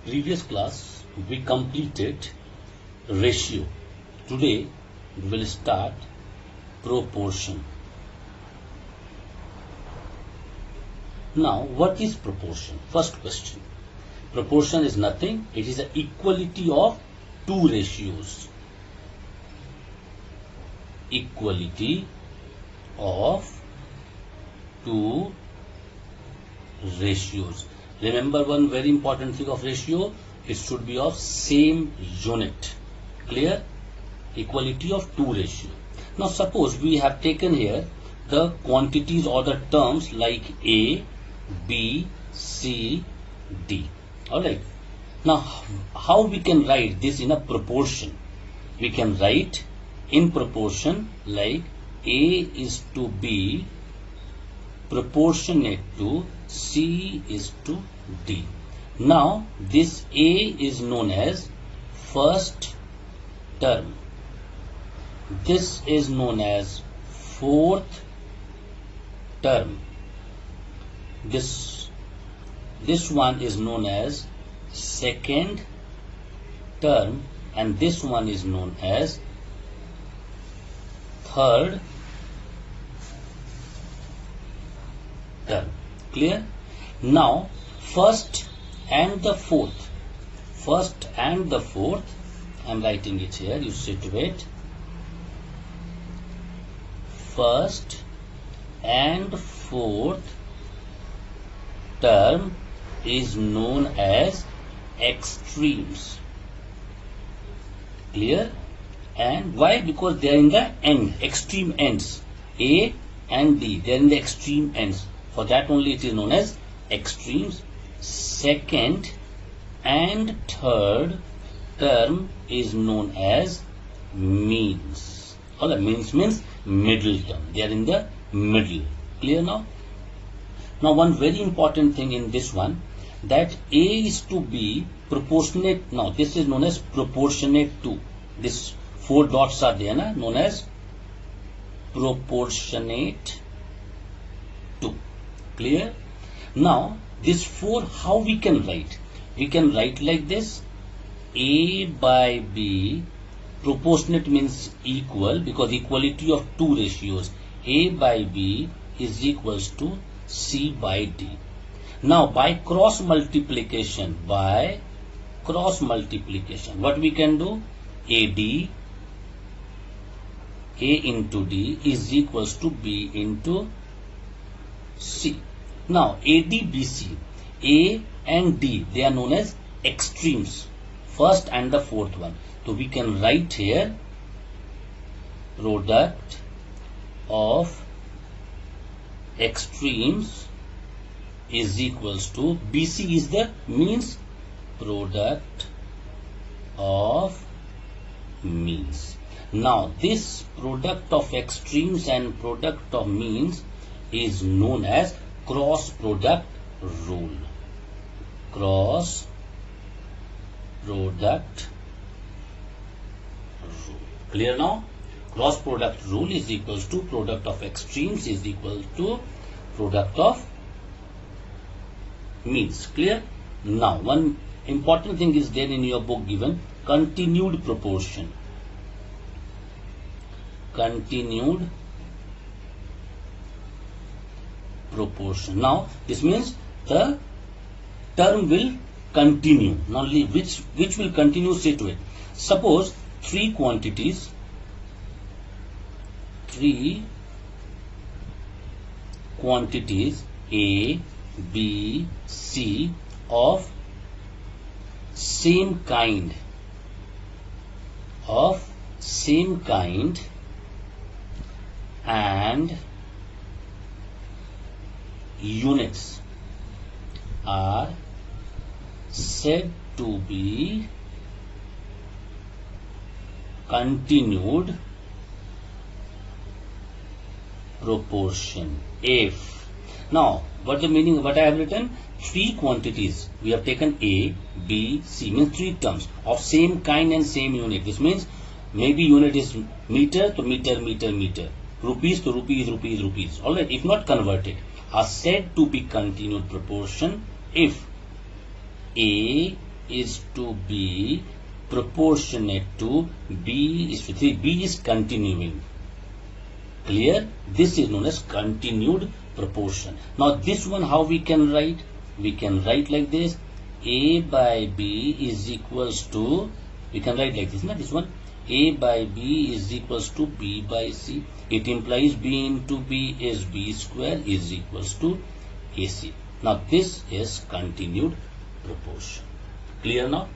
Previous class we completed ratio. Today we will start proportion. Now what is proportion? First question. Proportion is nothing. It is the equality of two ratios. Equality of two ratios. Remember one very important thing of ratio, it should be of same unit. Clear? Equality of two ratio. Now suppose we have taken here the quantities or the terms like A, B, C, D. Alright. Now how we can write this in a proportion? We can write in proportion like A is to B proportionate to C is to D. Now this A is known as first term. This is known as fourth term. This one is known as second term, and this one is known as third term. Clear? Now first and the fourth. First and the fourth, I am writing it here, you see to it. First and fourth term is known as extremes. Clear? And why? Because they are in the end, extreme ends. A and D, they are in the extreme ends. For that only it is known as extremes. Second and third term is known as means. All the means middle term. They are in the middle. Clear now? Now one very important thing in this one, that A is to be proportionate. Now this is known as proportionate to. This four dots are there, known as proportionate to. Clear? Now this 4, how we can write? We can write like this: A by B. Proportionate means equal, because equality of two ratios. A by B is equals to C by D. Now by cross multiplication, what we can do? A into D is equals to B into C. Now AD, BC, A and D, they are known as extremes, first and the fourth one. So we can write here product of extremes is equals to, BC is the means, product of means. Now this product of extremes and product of means is known as cross product rule. Cross product rule. Clear now? Cross product rule is equals to product of extremes is equal to product of means. Clear? Now one important thing is there in your book given, continued proportion. Continued proportion. Now this means the term will continue. Now which will continue, say to it. Suppose three quantities A, B, C of same kind and units are said to be continued proportion if. Now what the meaning, what I have written? Three quantities we have taken, A, B, C, means three terms of same kind and same unit. This means maybe unit is meter to meter, rupees to rupees. Alright, if not converted, are said to be continued proportion if A is to be proportionate to B is to 3. B is continuing. Clear? This is known as continued proportion. Now this one how we can write? We can write like this. A by B is equals to, we can write like this, this one. A by B is equals to B by C. It implies B into B is B square is equals to AC. Now this is continued proportion. Clear now?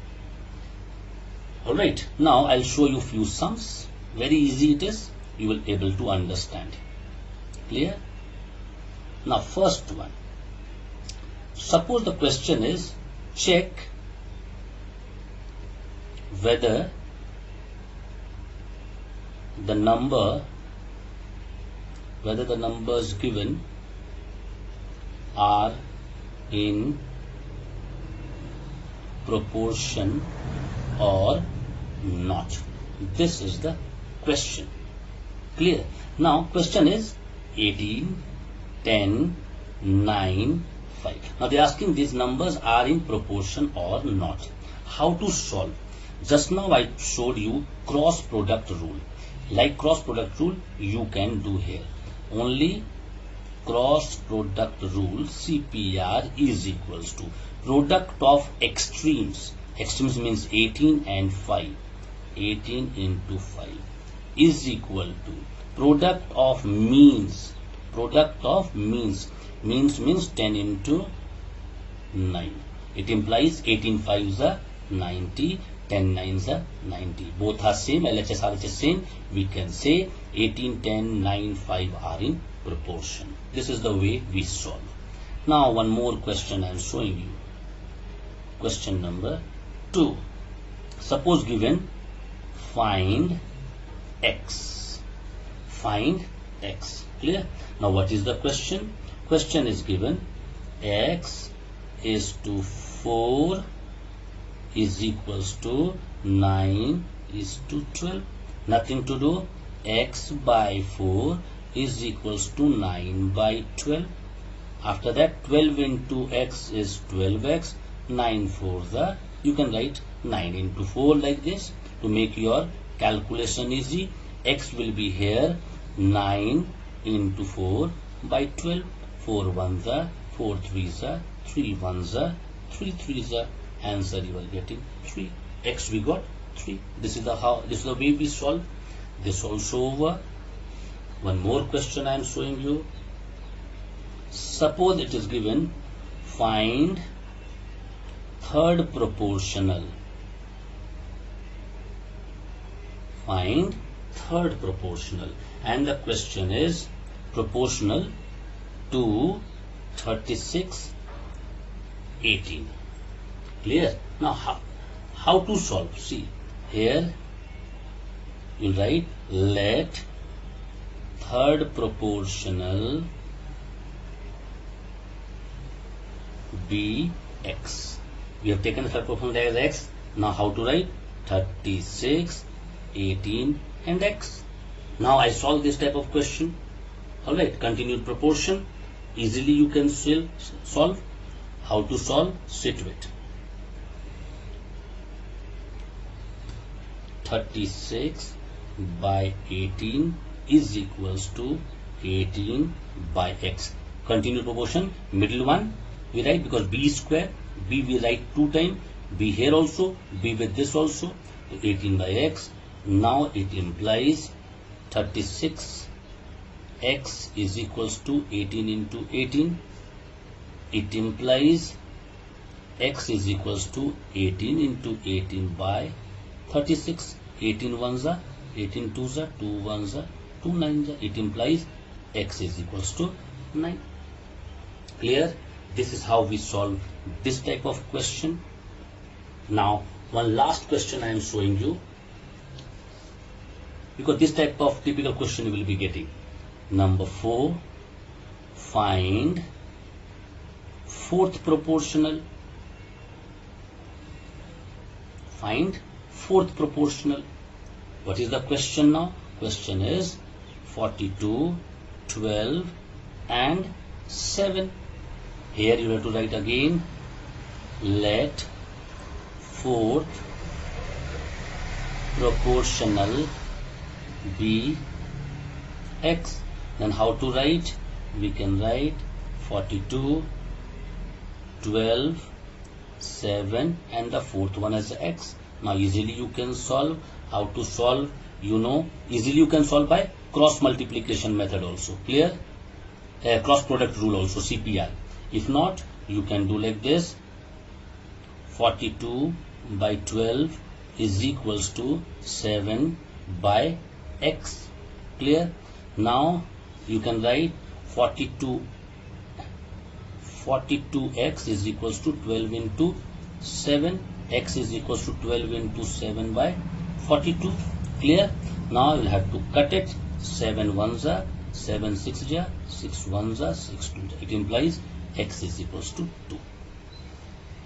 Alright, now I'll show you few sums. Very easy it is. You will able to understand. Clear? Now first one. Suppose the question is, check whether the numbers given are in proportion or not. This is the question. Clear? Now question is 18, 10, 9, 5. Now they are asking these numbers are in proportion or not. How to solve? Just now I showed you cross product rule. Like cross product rule you can do here. Only cross product rule CPR is equals to product of extremes. Extremes means 18 and 5. 18 into 5 is equal to product of means. Product of means. Means 10 into 9. It implies 18 5s are 90, 10 9s are 90. Both are same, LHS RHS same. We can say 18, 10, 9, 5 are in proportion. This is the way we solve. Now one more question I am showing you. Question number 2. Suppose given find x. Find x. Clear? Now what is the question? Question is given x is to 4 is equals to 9 is to 12. Nothing to do. X by 4 is equals to 9 by 12. After that 12 into x is 12x. 9 4s are, you can write 9 into 4 like this to make your calculation easy. X will be here 9 into 4 by 12. 4 1s are, 4 3s are, 3 1s are, 3 3s are. Answer you are getting 3. X we got 3. This is the way we solve. This also over. One more question I am showing you. Suppose it is given find third proportional. Find third proportional, and the question is proportional to 36, 18. Clear? Now how to solve? See here you write let third proportional be x. We have taken the third proportional as x. Now how to write? 36, 18 and x. Now I solve this type of question. Alright, continued proportion. Easily you can still solve. How to solve? Sit with 36 by 18 is equals to 18 by x. Continued proportion, middle one we write because b is square. B we write 2 times. B here also, B with this also. 18 by x. Now it implies 36 x is equals to 18 into 18. It implies x is equals to 18 into 18 by 36. 18 ones are, 18 twos are, 2 ones are, 2 nines are. It implies x is equals to 9. Clear? This is how we solve this type of question. Now one last question I am showing you, because this type of typical question you will be getting. Number 4, find fourth proportional. Find fourth proportional. What is the question now? Question is 42, 12 and 7. Here you have to write again let fourth proportional be x. Then how to write? We can write 42, 12, 7 and the fourth one as x. Now easily you can solve. How to solve? You know, easily you can solve by cross multiplication method also. Clear? Cross product rule also, CPR. If not, you can do like this. 42 by 12 is equals to 7 by x. Clear? Now you can write 42x is equals to 12 into 7. X is equals to 12 into 7 by 42. Clear? Now you will have to cut it. 7 1s are 7 6s are 6 1s are 6 2s. It implies x is equals to 2.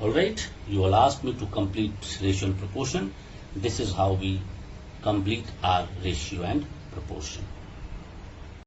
Alright, you will ask me to complete ratio and proportion. This is how we complete our ratio and proportion.